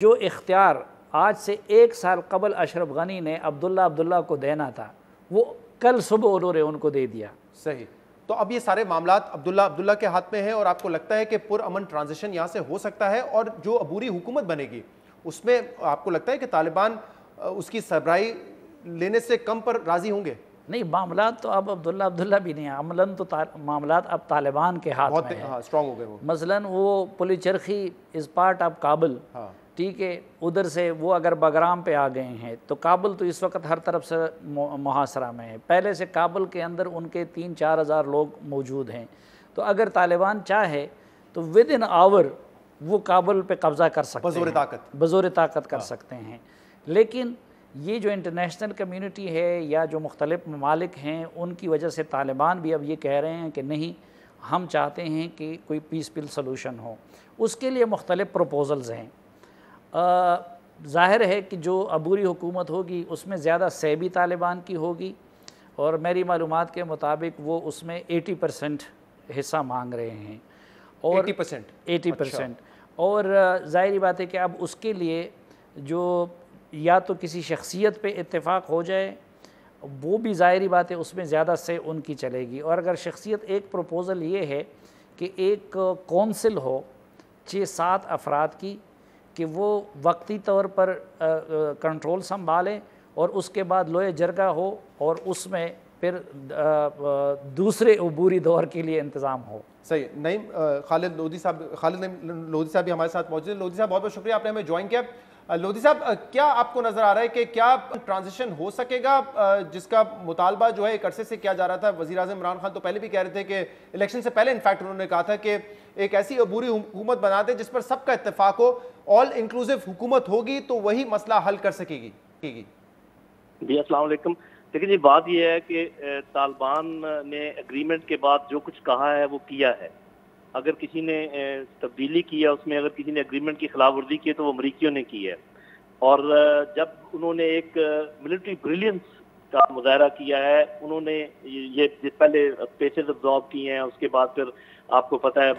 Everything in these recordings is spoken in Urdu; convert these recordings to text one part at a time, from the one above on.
جو اختیار آج سے 1 سال قبل اشرف غنی نے عبداللہ کو دینا تھا وہ کل صبح انہوں نے ان کو دے دیا۔ صحیح۔ تو اب یہ سارے معاملات عبداللہ کے ہاتھ میں ہیں، اور آپ کو لگتا ہے کہ پرامن ٹرانزیشن یہاں سے ہو سکتا ہے، اور جو عبوری حکومت بنے گی اس میں آپ کو لگتا ہے کہ طالبان اس کی سربراہی لینے سے کم پر راضی ہوں گے؟ نہیں، معاملات تو اب عبداللہ بھی نہیں ہیں، عملاً تو معاملات اب طالبان کے ہاتھ میں ہیں۔ اسٹرانگ ہو گئے وہ۔ مثلاً وہ پلی چرخی از پارٹ آف کابل، ٹھیک ہے، ادھر سے وہ اگر بگرام پہ آ گئے ہیں تو کابل تو اس وقت ہر طرف سے محاصرہ میں ہے۔ پہلے سے کابل کے اندر ان کے 3-4 ہزار لوگ موجود ہیں، تو اگر طالبان چاہے تو ود ان آور وہ کابل پہ قبضہ کر سکتے ہیں، بزور طاقت کر سکتے ہیں۔ لیکن یہ جو انٹرنیشنل کمیونٹی ہے یا جو مختلف ممالک ہیں ان کی وجہ سے طالبان بھی اب یہ کہہ رہے ہیں کہ نہیں، ہم چاہتے ہیں کہ کوئی پیسفل سلوشن ہو۔ اس کے لیے مختلف پروپوزلز ہیں۔ ظاہر ہے کہ جو عبوری حکومت ہوگی اس میں زیادہ سے بھی طالبان کی ہوگی، اور میری معلومات کے مطابق وہ اس میں 80% حصہ مانگ رہے ہیں، اور 80%۔ اور ظاہری بات ہے کہ اب اس کے لیے جو یا تو کسی شخصیت پہ اتفاق ہو جائے، وہ بھی ظاہری بات ہے اس میں زیادہ سے ان کی چلے گی، اور اگر شخصیت ایک پروپوزل یہ ہے کہ ایک کونسل ہو 6-7 افراد کی، کہ وہ وقتی طور پر کنٹرول سنبھالیں، اور اس کے بعد لوئے جرگہ ہو، اور اس میں پھر دوسرے عبوری دور کے لیے انتظام ہو۔ صحیح۔ نعیم، خالد لودھی صاحب بھی ہمارے ساتھ موجود ہیں۔ لودھی صاحب بہت بہت شکریہ، آپ نے ہمیں جوائن کیا۔ لودھی صاحب، کیا آپ کو نظر آ رہا ہے کہ کیا ٹرانزیشن ہو سکے گا جس کا مطالبہ جو ہے ایک عرصے سے کیا جا رہا تھا؟ وزیر اعظم عمران خان تو پہلے بھی کہہ رہے تھے کہ الیکشن سے پہلے انفیکٹ انہوں نے کہا تھا کہ ایک ایسی عبوری حکومت بنا دے جس پر سب کا اتفاق ہو، آل انکلوسیو حکومت ہوگی تو وہی مسئلہ حل کر سکے گی۔ جی السلام علیکم۔ لیکن یہ بات یہ ہے کہ طالبان نے اگریمنٹ کے بعد جو کچھ کہا ہے وہ کیا ہے۔ اگر کسی نے تبدیلی کی ہے اس میں، اگر کسی نے اگریمنٹ کی خلاف ورزی کی ہے تو وہ امریکیوں نے کی ہے، اور جب انہوں نے ایک ملٹری بریلینس کا مظاہرہ کیا ہے، انہوں نے یہ پہلے پیسز ابزارب کیے ہیں، اس کے بعد پھر آپ کو پتہ ہے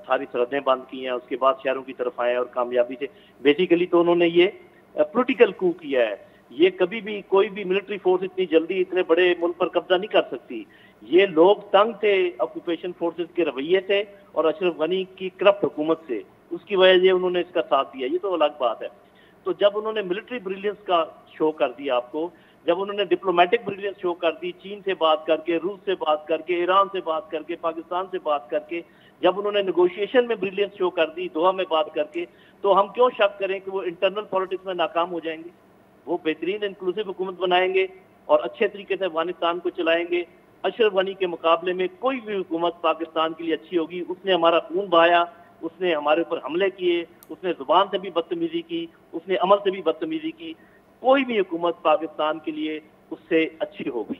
ساری سرحدیں بند کی ہیں، اس کے بعد شہروں کی طرف آئے اور کامیابی سے بیسیکلی تو انہوں نے یہ پولیٹیکل کو کیا ہے۔ یہ کبھی بھی کوئی بھی ملٹری فورس اتنی جلدی اتنے بڑے ملک پر قبضہ نہیں کر سکتی۔ یہ لوگ تنگ تھے آکوپیشن فورسز کے رویے سے اور اشرف غنی کی کرپٹ حکومت سے، اس کی وجہ سے انہوں نے اس کا ساتھ دیا، یہ تو الگ بات ہے۔ تو جب انہوں نے ملٹری بریلینس کا شو کر دیا آپ کو، جب انہوں نے ڈپلومیٹک بریلینس شو کر دی، چین سے بات کر کے، روس سے بات کر کے، ایران سے بات کر کے، پاکستان سے بات کر کے، جب انہوں نے نیگوشیشن میں بریلینس شو کر دی، دوحہ میں بات کر کے، تو ہم کیوں شک کریں کہ وہ انٹرنل پالیٹکس میں ناکام ہو جائیں گے؟ وہ بہترین انکلوسیو حکومت بنائیں گے اور اچھے طریقے سے افغانستان کو چلائیں گے۔ اشرف غنی کے مقابلے میں کوئی بھی حکومت پاکستان کے لیے اچھی ہوگی۔ اس نے ہمارا خون بہایا، اس نے ہمارے اوپر حملے کیے، اس نے زبان سے بھی بدتمیزی کی، اس نے عمل سے بھی بدتمیزی کی۔ کوئی بھی حکومت پاکستان کے لیے اس سے اچھی ہوگی۔